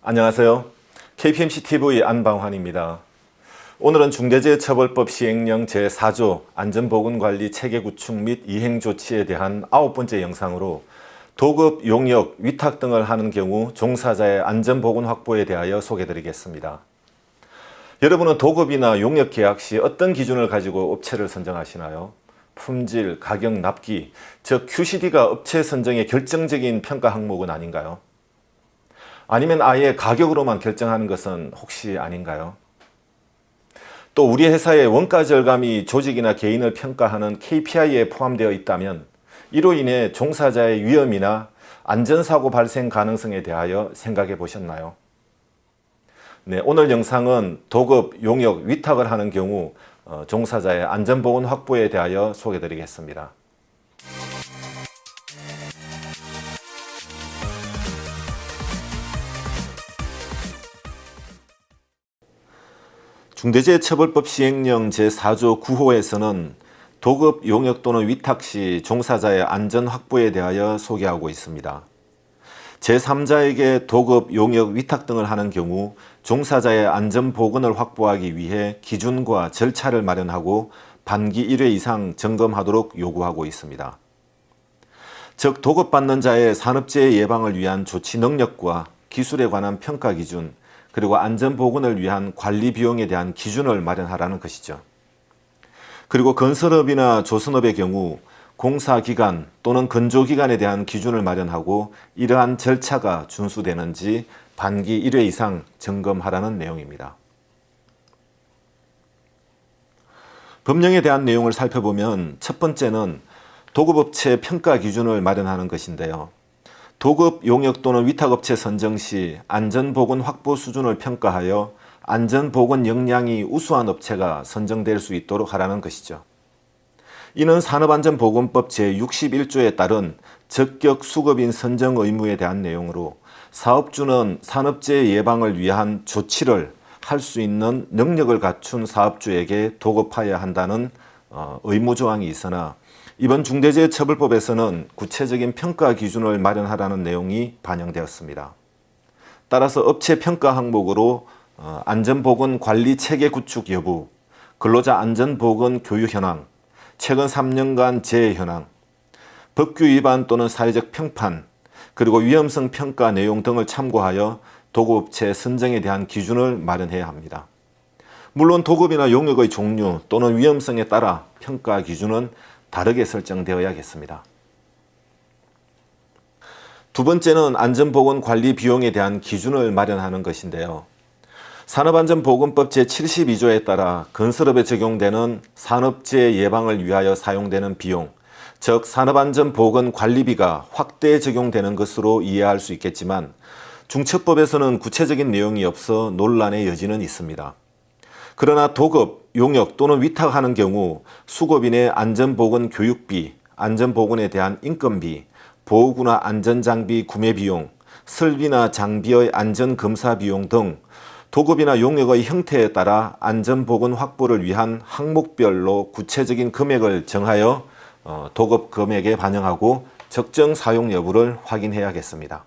안녕하세요. KPMCTV 안방환입니다. 오늘은 중대재해처벌법 시행령 제4조 안전보건관리 체계구축 및 이행조치에 대한 9번째 영상으로 도급, 용역, 위탁 등을 하는 경우 종사자의 안전보건 확보에 대하여 소개드리겠습니다. 여러분은 도급이나 용역 계약 시 어떤 기준을 가지고 업체를 선정하시나요? 품질, 가격, 납기, 즉 QCD가 업체 선정의 결정적인 평가 항목은 아닌가요? 아니면 아예 가격으로만 결정하는 것은 혹시 아닌가요? 또 우리 회사의 원가 절감이 조직이나 개인을 평가하는 KPI에 포함되어 있다면 이로 인해 종사자의 위험이나 안전사고 발생 가능성에 대하여 생각해 보셨나요? 네, 오늘 영상은 도급, 용역, 위탁을 하는 경우 종사자의 안전보건 확보에 대하여 소개해 드리겠습니다. 중대재해처벌법 시행령 제4조 9호에서는 도급, 용역 또는 위탁 시 종사자의 안전 확보에 대하여 소개하고 있습니다. 제3자에게 도급, 용역, 위탁 등을 하는 경우 종사자의 안전 보건을 확보하기 위해 기준과 절차를 마련하고 반기 1회 이상 점검하도록 요구하고 있습니다. 즉 도급받는 자의 산업재해 예방을 위한 조치 능력과 기술에 관한 평가 기준, 그리고 안전보건을 위한 관리 비용에 대한 기준을 마련하라는 것이죠. 그리고 건설업이나 조선업의 경우 공사기간 또는 건조기간에 대한 기준을 마련하고 이러한 절차가 준수되는지 반기 1회 이상 점검하라는 내용입니다. 법령에 대한 내용을 살펴보면 첫 번째는 도급업체 평가 기준을 마련하는 것인데요. 도급, 용역 또는 위탁업체 선정 시 안전보건 확보 수준을 평가하여 안전보건 역량이 우수한 업체가 선정될 수 있도록 하라는 것이죠. 이는 산업안전보건법 제61조에 따른 적격 수급인 선정 의무에 대한 내용으로 사업주는 산업재해 예방을 위한 조치를 할 수 있는 능력을 갖춘 사업주에게 도급하여야 한다는 의무 조항이 있으나 이번 중대재해처벌법에서는 구체적인 평가 기준을 마련하라는 내용이 반영되었습니다. 따라서 업체 평가 항목으로 안전보건 관리 체계 구축 여부, 근로자 안전보건 교육 현황, 최근 3년간 재해 현황, 법규 위반 또는 사회적 평판, 그리고 위험성 평가 내용 등을 참고하여 도급업체 선정에 대한 기준을 마련해야 합니다. 물론 도급이나 용역의 종류 또는 위험성에 따라 평가 기준은 다르게 설정되어야겠습니다. 두 번째는 안전보건 관리 비용에 대한 기준을 마련하는 것인데요. 산업안전보건법 제72조에 따라 건설업에 적용되는 산업재해 예방을 위하여 사용되는 비용, 즉 산업안전보건관리비가 확대 적용되는 것으로 이해할 수 있겠지만 중처법에서는 구체적인 내용이 없어 논란의 여지는 있습니다. 그러나 도급, 용역 또는 위탁하는 경우 수급인의 안전보건 교육비, 안전보건에 대한 인건비, 보호구나 안전장비 구매 비용, 설비나 장비의 안전검사 비용 등 도급이나 용역의 형태에 따라 안전보건 확보를 위한 항목별로 구체적인 금액을 정하여 도급 금액에 반영하고 적정 사용 여부를 확인해야겠습니다.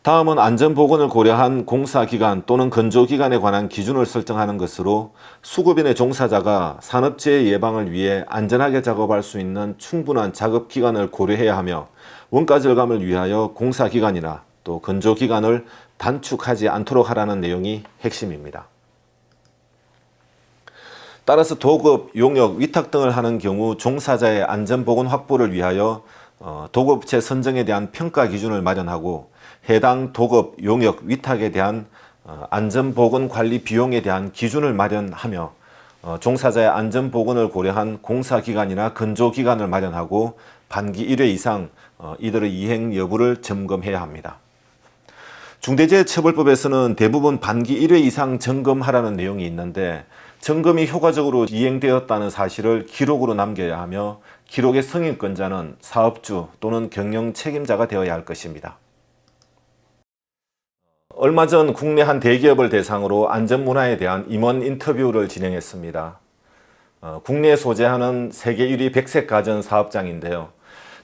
다음은 안전보건을 고려한 공사기간 또는 건조기간에 관한 기준을 설정하는 것으로 수급인의 종사자가 산업재해 예방을 위해 안전하게 작업할 수 있는 충분한 작업기간을 고려해야 하며 원가 절감을 위하여 공사기간이나 또 건조기간을 단축하지 않도록 하라는 내용이 핵심입니다. 따라서 도급, 용역, 위탁 등을 하는 경우 종사자의 안전보건 확보를 위하여 도급업체 선정에 대한 평가 기준을 마련하고 해당 도급, 용역, 위탁에 대한 안전보건 관리 비용에 대한 기준을 마련하며 종사자의 안전보건을 고려한 공사기간이나 건조기간을 마련하고 반기 1회 이상 이들의 이행 여부를 점검해야 합니다. 중대재해처벌법에서는 대부분 반기 1회 이상 점검하라는 내용이 있는데 점검이 효과적으로 이행되었다는 사실을 기록으로 남겨야 하며 기록의 승인권자는 사업주 또는 경영 책임자가 되어야 할 것입니다. 얼마 전 국내 한 대기업을 대상으로 안전문화에 대한 임원 인터뷰를 진행했습니다. 국내에 소재하는 세계 1위 백색 가전 사업장인데요.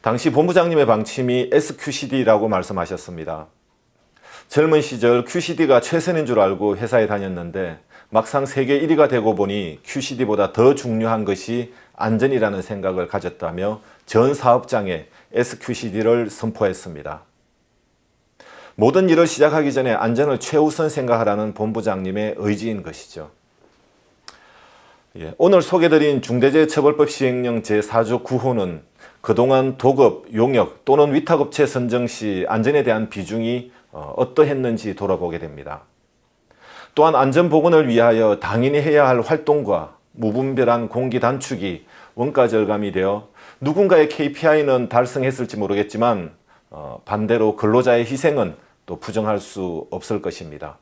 당시 본부장님의 방침이 SQCD라고 말씀하셨습니다. 젊은 시절 QCD가 최선인 줄 알고 회사에 다녔는데 막상 세계 1위가 되고 보니 QCD보다 더 중요한 것이 안전이라는 생각을 가졌다며 전 사업장에 SQCD를 선포했습니다. 모든 일을 시작하기 전에 안전을 최우선 생각하라는 본부장님의 의지인 것이죠. 오늘 소개드린 중대재해처벌법 시행령 제4조 9호는 그동안 도급, 용역 또는 위탁업체 선정 시 안전에 대한 비중이 어떠했는지 돌아보게 됩니다. 또한 안전보건을 위하여 당연히 해야 할 활동과 무분별한 공기 단축이 원가 절감이 되어 누군가의 KPI는 달성했을지 모르겠지만 반대로 근로자의 희생은 또 부정할 수 없을 것입니다.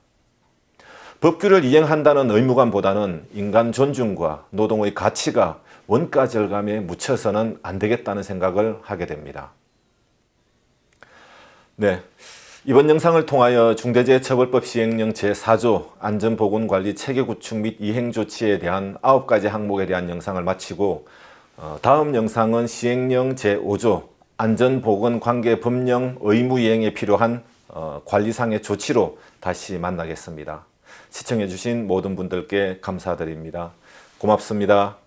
법규를 이행한다는 의무감보다는 인간 존중과 노동의 가치가 원가 절감에 묻혀서는 안 되겠다는 생각을 하게 됩니다. 네, 이번 영상을 통하여 중대재해처벌법 시행령 제4조 안전보건관리 체계구축 및 이행조치에 대한 9가지 항목에 대한 영상을 마치고 다음 영상은 시행령 제5조 안전보건관계법령 의무이행에 필요한 관리상의 조치로 다시 만나겠습니다. 시청해 주신 모든 분들께 감사드립니다. 고맙습니다.